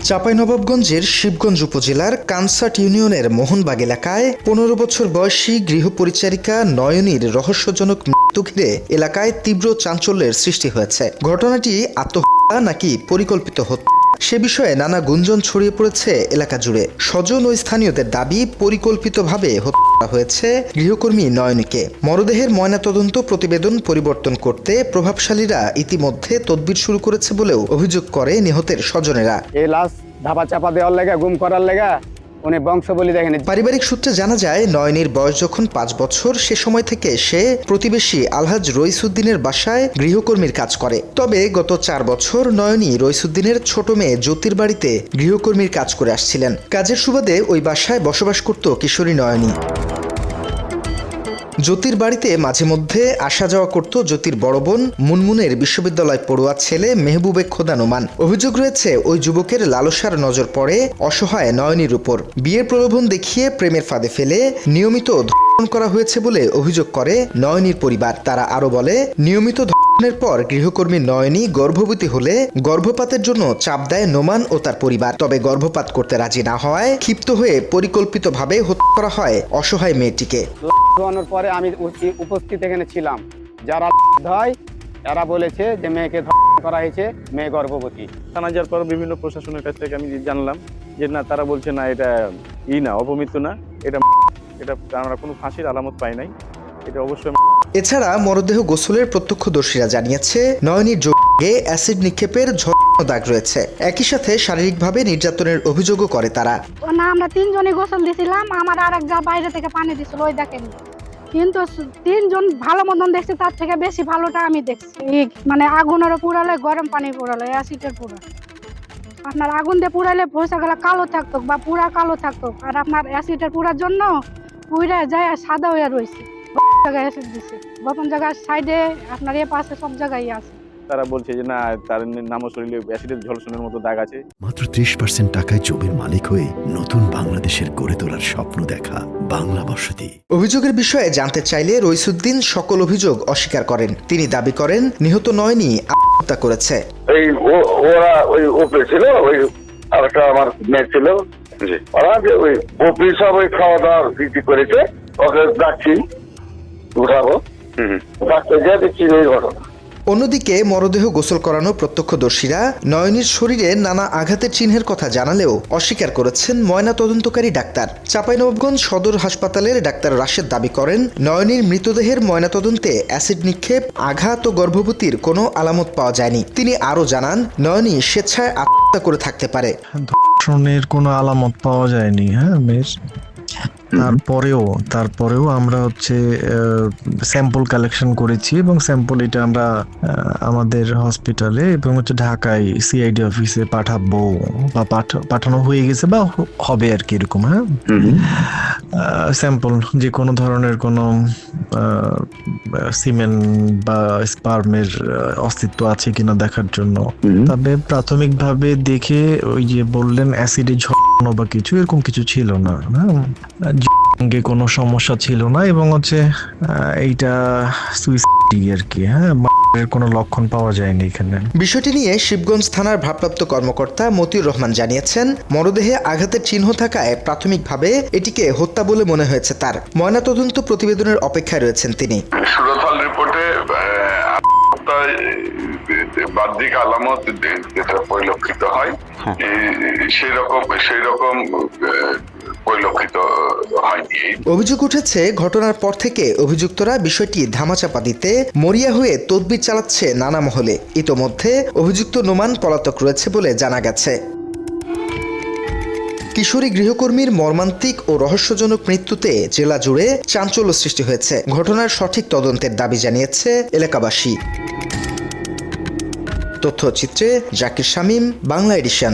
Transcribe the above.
চাঁপাইনবাবগঞ্জের শিবগঞ্জ উপজেলার কানসাট ইউনিয়নের মোহনবাগ এলাকায় ১৫ বছর বয়সী গৃহপরিচারিকা নয়নীর রহস্যজনক মৃত্যু ঘিরে এলাকায় তীব্র চাঞ্চল্যের সৃষ্টি হয়েছে। ঘটনাটি আত্মহত্যা নাকি পরিকল্পিত হত্যা সে বিষয়ে নানা গুঞ্জন ছড়িয়ে পড়েছে এলাকা জুড়ে। স্বজন ও স্থানীয়দের দাবি, পরিকল্পিতভাবে হত্যা হয়েছে গৃহকর্মী নয়নীকে। মরদেহের ময়নাতদন্ত প্রতিবেদন পরিবর্তন করতে প্রভাবশালীরা ইতিমধ্যে তদবির শুরু করেছে বলেও অভিযোগ করে নিহতের স্বজনেরা। এই লাশ ধাপা চাপা দেওয়ার লেগা, গুম করার লেগা উনি বংশ বলি দেখেনি। পারিবারিক সূত্রে জানা যায়, নয়নীর বয়স যখন ৫ বছর সে সময় থেকে সে প্রতিবেশী আলহাজ রইসুদ্দিনের বাসায় গৃহকর্মীর কাজ করে। তবে গত ৪ বছর নয়নী রইসুদ্দিনের ছোট মেয়ে জ্যোতির বাড়িতে গৃহকর্মীর কাজ করে আসছিলেন। কাজের সুবাদে ওই বাসায় বসবাস করত কিশোরী নয়নী। জ্যোতির বাড়িতে মাঝে মধ্যে আসা যাওয়া করত জ্যোতির বড় বোন মুনমুনের বিশ্ববিদ্যালয় পড়ুয়া ছেলে মেহবুবে খোদা নোমান। অভিযোগ রয়েছে, ওই যুবকের লালসার নজর পড়ে অসহায় নয়নীর উপর। বিয়ের প্রলোভন দেখিয়ে প্রেমের ফাঁদে ফেলে নিয়মিত ধর্ষণ করা হয়েছে বলে অভিযোগ করে নয়নীর পরিবার। তারা আরো বলে, নিয়মিত ধর্ষণের পর গৃহকর্মী নয়নী গর্ভবতী হলে গর্ভপাতের জন্য চাপ দেয় নোমান ও তার পরিবার। তবে গর্ভপাত করতে রাজি না হওয়ায় ক্ষিপ্ত হয়ে পরিকল্পিতভাবে হত্যা করা হয় অসহায় মেয়েটিকে। ধোয়ানোর পরে আমি উপস্থিত এখানে ছিলাম। যারা হয় তারা বলেছে যে মেয়েকে ধর্ষণ করা হয়েছে, মেয়ে গর্ভবতী। থানা যাওয়ার পর বিভিন্ন প্রশাসনের কাছ থেকে আমি জানলাম যে না, তারা বলছে না, এটা না, অপমৃত্যু না, এটা আমরা কোনো ফাঁসির আলামত পাই নাই, এটা অবশ্যই। এছাড়া মরদেহ গোসলের প্রত্যক্ষদর্শীরা জানিয়েছে, নয়নীর যোগে অ্যাসিড নিক্ষেপের ঝলসানো দাগ রয়েছে। একই সাথে শারীরিকভাবে নির্যাতনের অভিযোগও করে তারা। না, আমরা ৩ জনই গোসল দিছিলাম, আমার আরেক যা বাইরে থেকে পানি দিছিল ওই দেখেন। কিন্তু ৩ জন ভালো মতন দেখছি, তার থেকে বেশি ভালোটা আমি দেখছি। মানে আগুনেরও পুরালে, গরম পানি পুরালে, অ্যাসিডের পুরা। আপনার আগুন দিয়ে পুরালে ভোসাগুলা কালো থাকতো বা পুরা কালো থাকতো, আর আপনার অ্যাসিডের পুরার জন্য পুরা যায় সাদা হয়ে রয়েছে। জায়গায় অ্যাসিড দিছে, গোপন জায়গার সাইডে আপনার পাশে সব জায়গায় আছে। তারা বলছে যে না, তার নাম শরীরে অ্যাসিডের ঝলসানোর মতো দাগ আছে। মাত্র 30% টাকায় জমির মালিক হয়ে নতুন বাংলাদেশের গড়ে তোলার স্বপ্ন দেখা বাংলা বসতি। অভিযোগের বিষয়ে জানতে চাইলে রইসুদ্দিন সকল অভিযোগ অস্বীকার করেন। তিনি দাবি করেন, নিহত নয়নী আত্মহত্যা করেছে। ওরা ওই ওপরে ছিল, ওই একটা আমার মেয়ে ছিল, ওরা যে ওই ওপরে সব ওই খাওয়া দাওয়া বিক্রি করেছে, ওকে ডাকছি উঠাবো, ডাকতে যা দেখছি এই ঘটনা। অন্যদিকে মরদেহ গোসল করানো প্রত্যক্ষদর্শীরা নয়নীর শরীরে নানা আঘাতের চিহ্নের কথা জানালেও অস্বীকার করেছেন ময়না তদন্তকারী ডাক্তার। চাঁপাইনবাবগঞ্জ সদর হাসপাতালের ডাক্তার রাশেদ দাবি করেন, নয়নীর মৃতদেহের ময়নাতদন্তে অ্যাসিড নিক্ষেপ, আঘাত ও গর্ভবতীর কোনো আলামত পাওয়া যায়নি। তিনি আরও জানান, নয়নী স্বেচ্ছায় আত্মহত্যা করে থাকতে পারে। ধর্ষণের কোনো আলামত পাওয়া যায়নি। মেয়ের তারপরেও আমরা স্যাম্পল কালেকশন করেছি এবং স্যাম্পল এটা আমরা আমাদের হসপিটালে এবং ঢাকায় সিআইডি অফিসে পাঠাবো বা পাঠানো হয়ে গেছে বা হবে আর কি, এরকম। স্যাম্পল যে কোনো ধরনের কোনো সিমেন বা স্পার্মের অস্তিত্ব আছে কিনা দেখার জন্য। তবে প্রাথমিকভাবে দেখে ওই যে বললেন অ্যাসিডে ঝলসানো বা কিছু এরকম কিছু ছিল না, কোনো সমস্যা ছিল না এবং এইটা সুইসাইড আর কি। কোনো লক্ষণ পাওয়া যায়নি এখানে। বিষয়টি নিয়ে শিবগঞ্জ থানার ভারপ্রাপ্ত কর্মকর্তা মতিউর রহমান জানিয়েছেন, মরদেহে আঘাতের চিহ্ন থাকায় প্রাথমিকভাবে এটিকে হত্যা বলে মনে হয়েছে তার। ময়নাতদন্ত প্রতিবেদনের অপেক্ষায় রয়েছেন তিনি। সুরতহাল রিপোর্টে বাহ্যিক আলামত যেটা পরিলক্ষিত হয় সেই রকম পরিলক্ষিত হয়নি। অভিযোগ উঠেছে, ঘটনার পর থেকে অভিযুক্তরা বিষয়টি ধামাচাপা দিতে মরিয়া হয়ে তদবির চালাচ্ছে নানা মহলে। ইতোমধ্যে অভিযুক্ত নোমান পলাতক রয়েছে বলে জানা গেছে। কিশোরী গৃহকর্মীর মর্মান্তিক ও রহস্যজনক মৃত্যুতে জেলা জুড়ে চাঞ্চল্য সৃষ্টি হয়েছে। ঘটনার সঠিক তদন্তের দাবি জানিয়েছে এলাকাবাসী। তথ্যচিত্রে জাকির শামীম, বাংলা এডিশন।